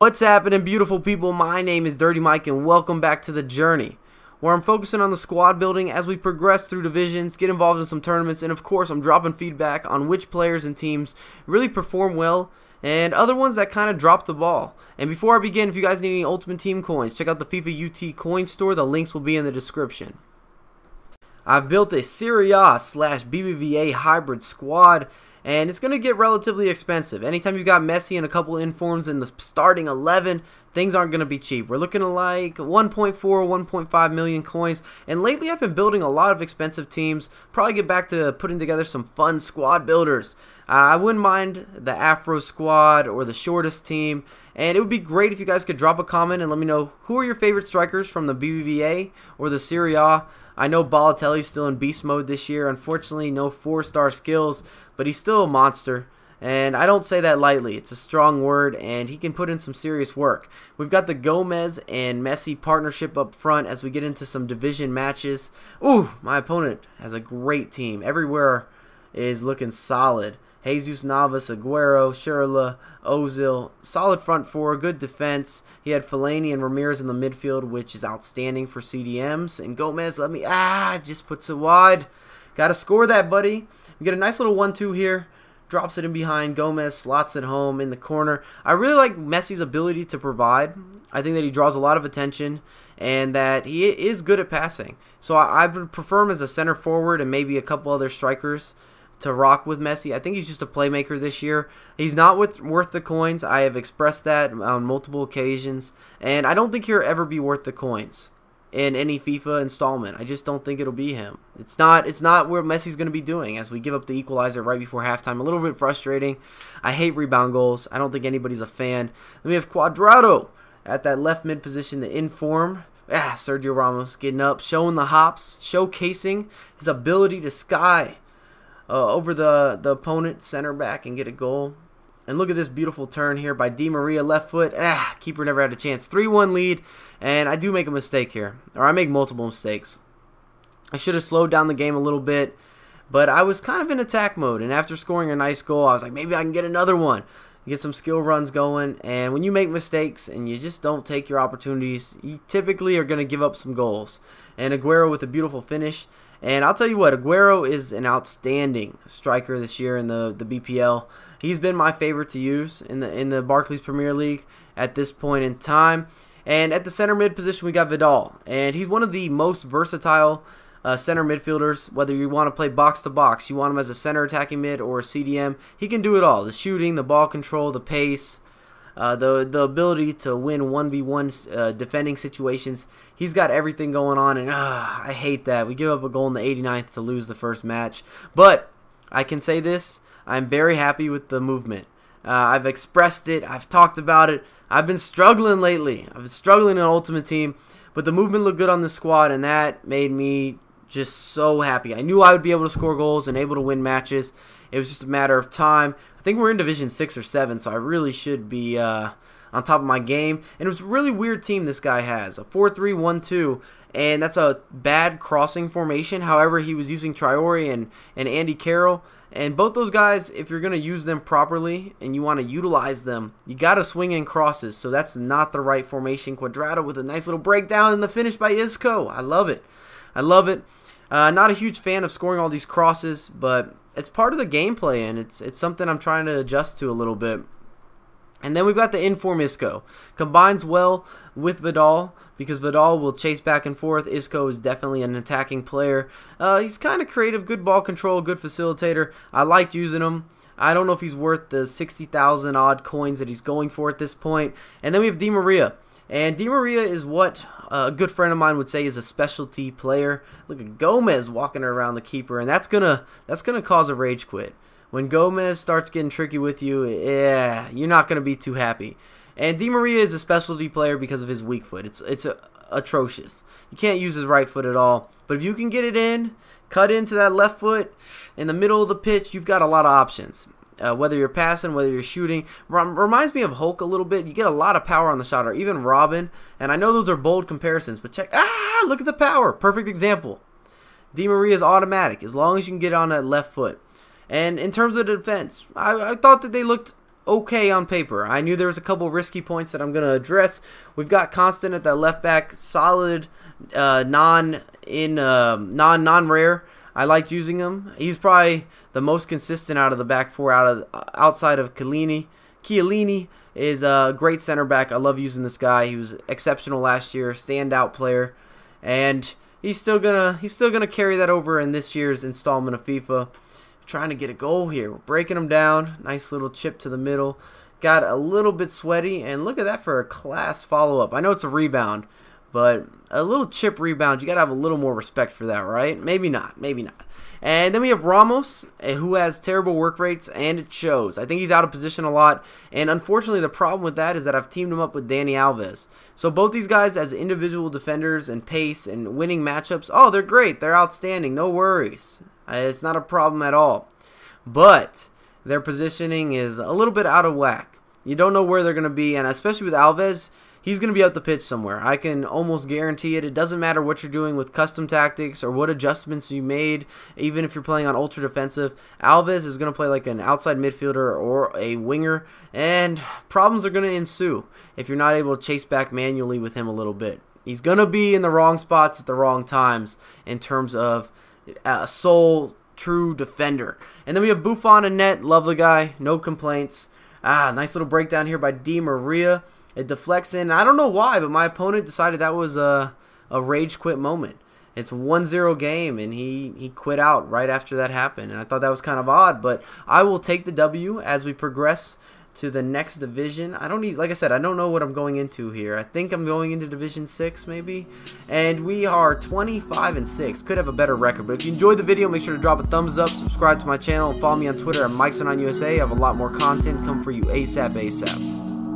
What's happening, beautiful people? My name is Dirty Mike and welcome back to The Journey, where I'm focusing on the squad building as we progress through divisions, get involved in some tournaments, and of course I'm dropping feedback on which players and teams really perform well and other ones that kind of drop the ball. And before I begin, if you guys need any Ultimate Team coins, check out the FIFA UT coin store. The links will be in the description. I've built a Serie A / BBVA hybrid squad, and it's going to get relatively expensive. Anytime you've got Messi and a couple informs in the starting 11, things aren't going to be cheap. We're looking at like 1.4, 1.5 million coins. And lately I've been building a lot of expensive teams. Probably get back to putting together some fun squad builders. I wouldn't mind the Afro squad or the shortest team. And it would be great if you guys could drop a comment and let me know who are your favorite strikers from the BBVA or the Serie A. I know Balotelli's still in beast mode this year. Unfortunately, no 4-star skills, but he's still a monster. And I don't say that lightly. It's a strong word, and he can put in some serious work. We've got the Gomez and Messi partnership up front as we get into some division matches. Ooh, my opponent has a great team. Everywhere is looking solid. Jesus Navas, Aguero, Shirla, Ozil, solid front four, good defense. He had Fellaini and Ramirez in the midfield, which is outstanding for CDMs. And Gomez, just puts it wide. Got to score that, buddy. We get a nice little 1-2 here. Drops it in behind. Gomez slots it home in the corner. I really like Messi's ability to provide. I think that he draws a lot of attention and that he is good at passing. So I would prefer him as a center forward and maybe a couple other strikers to rock with Messi. I think he's just a playmaker this year. He's not worth the coins. I have expressed that on multiple occasions, and I don't think he'll ever be worth the coins in any FIFA installment. I just don't think it'll be him. It's not where Messi's going to be doing as we give up the equalizer right before halftime. A little bit frustrating. I hate rebound goals. I don't think anybody's a fan. Then we have Cuadrado at that left mid position, the inform. Sergio Ramos getting up, showing the hops, showcasing his ability to sky over the opponent center back and get a goal. And look at this beautiful turn here by Di Maria, left foot. Keeper never had a chance. 3-1 lead, and I do make a mistake here, or I make multiple mistakes. I should have slowed down the game a little bit, but I was kind of in attack mode, and after scoring a nice goal, I was like, maybe I can get another one. Get some skill runs going, and when you make mistakes and you just don't take your opportunities, you typically are going to give up some goals. And Aguero with a beautiful finish. And I'll tell you what, Aguero is an outstanding striker this year in the BPL. He's been my favorite to use in the Barclays Premier League at this point in time. And at the center mid position, we got Vidal, and he's one of the most versatile center midfielders. Whether you want to play box to box, you want him as a center attacking mid or a CDM, he can do it all. The shooting, the ball control, the pace, the ability to win 1v1 defending situations. He's got everything going on, and I hate that. We give up a goal in the 89th to lose the first match. But I can say this, I'm very happy with the movement. I've expressed it. I've talked about it. I've been struggling lately. I've been struggling in Ultimate Team, but the movement looked good on the squad, and that made me just so happy. I knew I would be able to score goals and able to win matches. It was just a matter of time. I think we're in Division 6 or 7, so I really should be on top of my game. And it was a really weird team this guy has. A 4-3-1-2, and that's a bad crossing formation. However, he was using Traore and Andy Carroll. And both those guys, if you're going to use them properly and you want to utilize them, you got to swing in crosses. So that's not the right formation. Cuadrado with a nice little breakdown and the finish by Isco. I love it. I love it. Not a huge fan of scoring all these crosses, but it's part of the gameplay, and it's something I'm trying to adjust to a little bit. And then we've got the inform Isco. Combines well with Vidal because Vidal will chase back and forth. Isco is definitely an attacking player. He's kind of creative, good ball control, good facilitator. I liked using him. I don't know if he's worth the 60,000 odd coins that he's going for at this point. And then we have Di Maria. And Di Maria is what a good friend of mine would say is a specialty player. Look at Gomez walking around the keeper, and that's gonna cause a rage quit. When Gomez starts getting tricky with you, you're not gonna be too happy. And Di Maria is a specialty player because of his weak foot. It's atrocious. You can't use his right foot at all. But if you can get it in, cut into that left foot in the middle of the pitch, you've got a lot of options. Whether you're passing, whether you're shooting. Reminds me of Hulk a little bit. You get a lot of power on the shot, or even Robin. And I know those are bold comparisons, but check. Look at the power. Perfect example. Di Maria is automatic as long as you can get on that left foot. And in terms of the defense, I thought that they looked okay on paper. I knew there was a couple risky points that I'm going to address. We've got Constant at that left back, solid, non-rare. I liked using him. He's probably the most consistent out of the back four, outside of Chiellini. Chiellini is a great center back. I love using this guy. He was exceptional last year, standout player, and he's still gonna carry that over in this year's installment of FIFA. Trying to get a goal here. We're breaking him down. Nice little chip to the middle. Got a little bit sweaty, and look at that for a class follow-up. I know it's a rebound, but a little chip rebound, you got to have a little more respect for that, right? Maybe not. Maybe not. And then we have Ramos, who has terrible work rates, and it shows. I think he's out of position a lot, and unfortunately the problem with that is that I've teamed him up with Dani Alves. So both these guys as individual defenders and pace and winning matchups, oh, they're great. They're outstanding. No worries. It's not a problem at all. But their positioning is a little bit out of whack. You don't know where they're going to be, and especially with Alves, he's going to be out the pitch somewhere. I can almost guarantee it. It doesn't matter what you're doing with custom tactics or what adjustments you made, even if you're playing on ultra defensive. Alves is going to play like an outside midfielder or a winger, and problems are going to ensue if you're not able to chase back manually with him a little bit. He's going to be in the wrong spots at the wrong times in terms of a sole true defender. And then we have Buffon in net. Love the guy. No complaints. Nice little breakdown here by Di Maria. It deflects in. I don't know why, but my opponent decided that was a rage quit moment. It's a 1-0 game, and he quit out right after that happened. And I thought that was kind of odd, but I will take the W as we progress to the next division. Like I said, I don't know what I'm going into here. I think I'm going into Division 6 maybe. And we are 25-6. Could have a better record. But if you enjoyed the video, make sure to drop a thumbs up, subscribe to my channel, and follow me on Twitter at MikeSon9USA. I have a lot more content come for you ASAP.